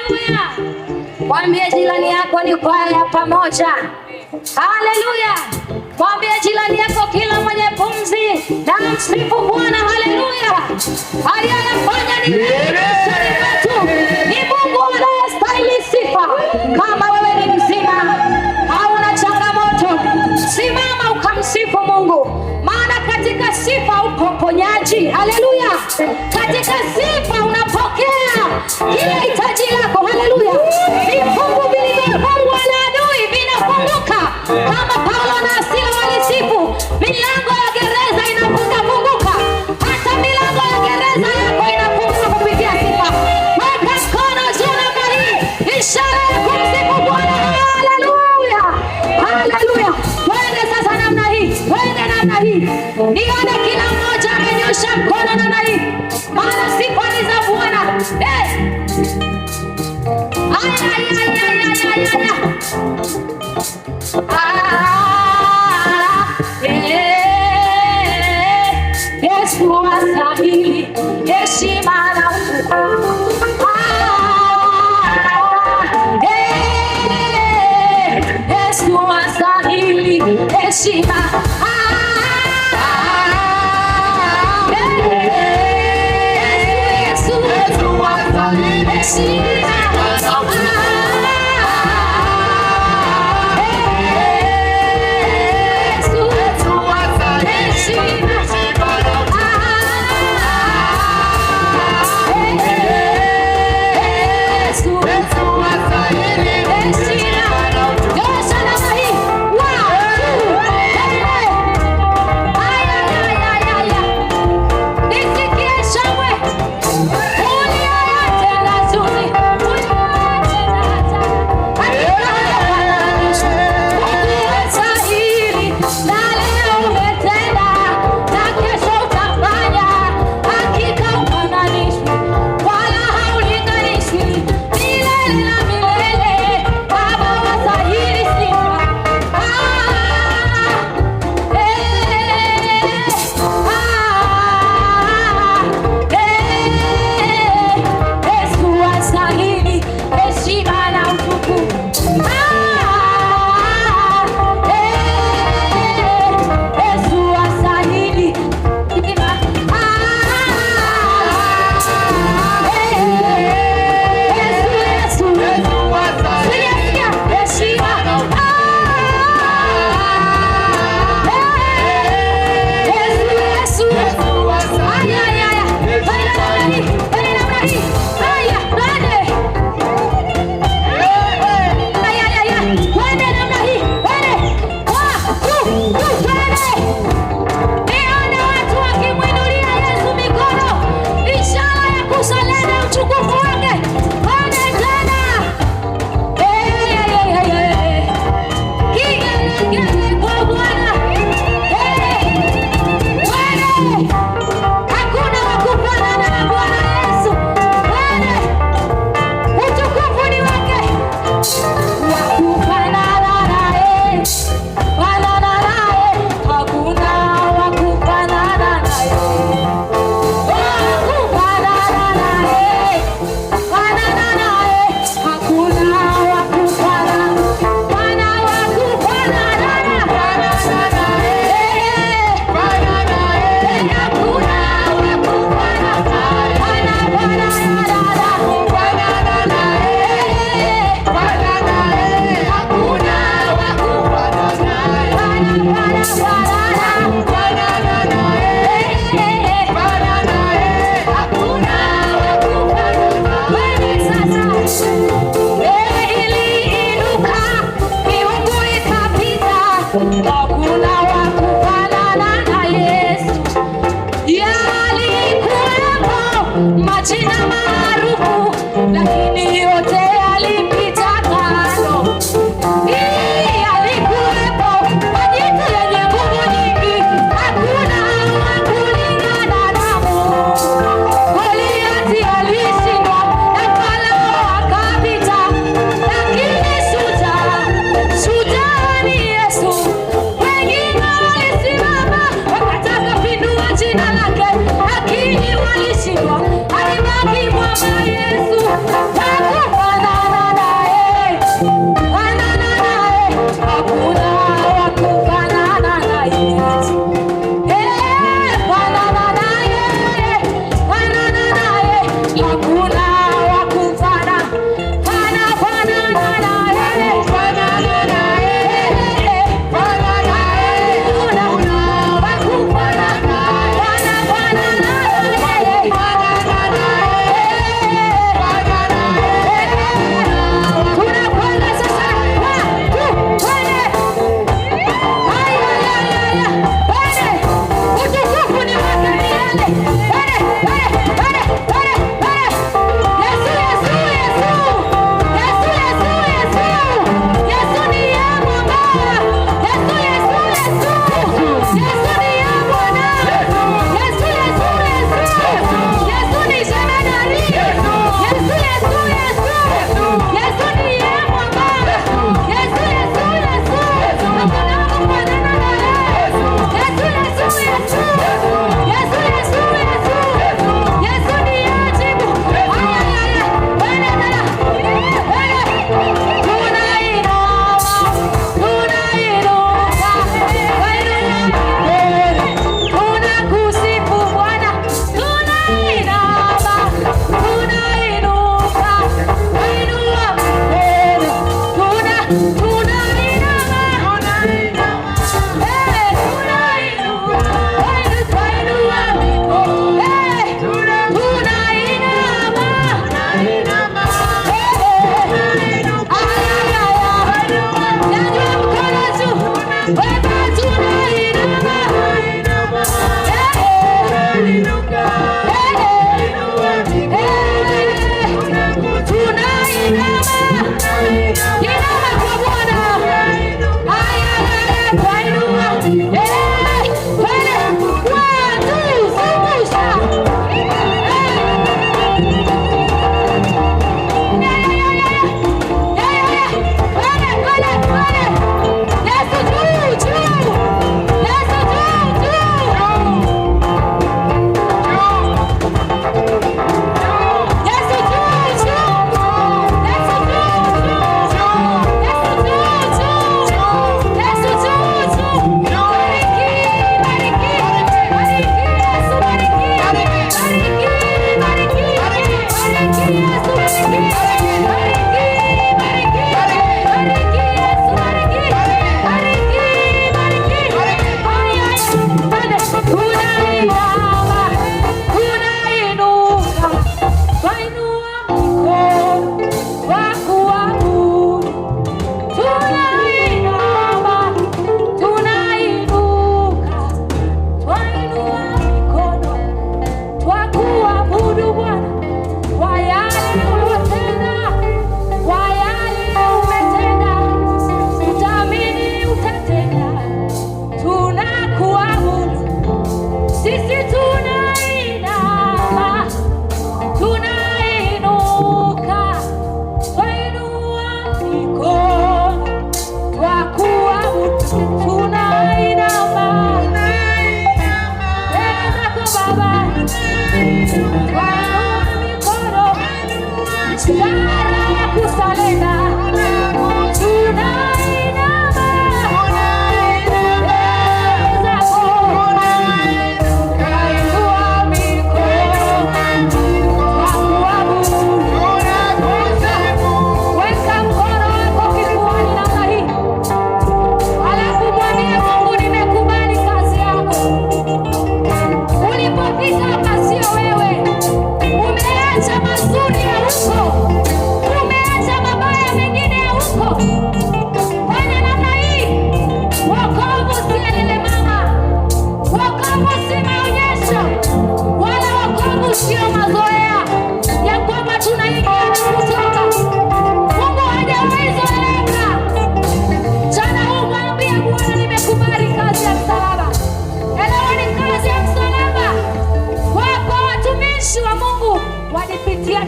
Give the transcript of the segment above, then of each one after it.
Haleluya. Mwambie jirani yako ni kwaya pamoja. Haleluya. Mwambie jirani yako kila mwenye pumzi na msifu Bwana. Haleluya. Aliyefanya ni maishani mwetu ni Mungu anayestahili sifa. Kama wewe ni mzima, hauna changamoto, simama ukamsifu Mungu, maana katika sifa upo uponyaji. Haleluya. Katika sifa unapokea kila hitaji lako. Haleluya. Vifungu vilivyofungwa na adui vinafunguka. Kama Paulo na Sila walisifu, milango ya gereza inafunguka. Hata milango ya gereza yako inafunguka kupitia sifa. Weka mkono juu namna hii, ishara ya kumsifu Bwana. Haleluya. Haleluya. Twende sasa namna hii, twende namna hii. Nione kila mmoja amenyosha mkono namna hii, maana sifa ni za Bwana. Yesu astahili heshima na utukufu. Yesu astahili heshima. Yesu astahili heshima. Nisikie shangwe, dunia yote na huzuni.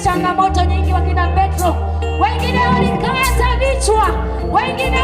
Changamoto nyingi, wakina Petro, wengine walikata vichwa, wengine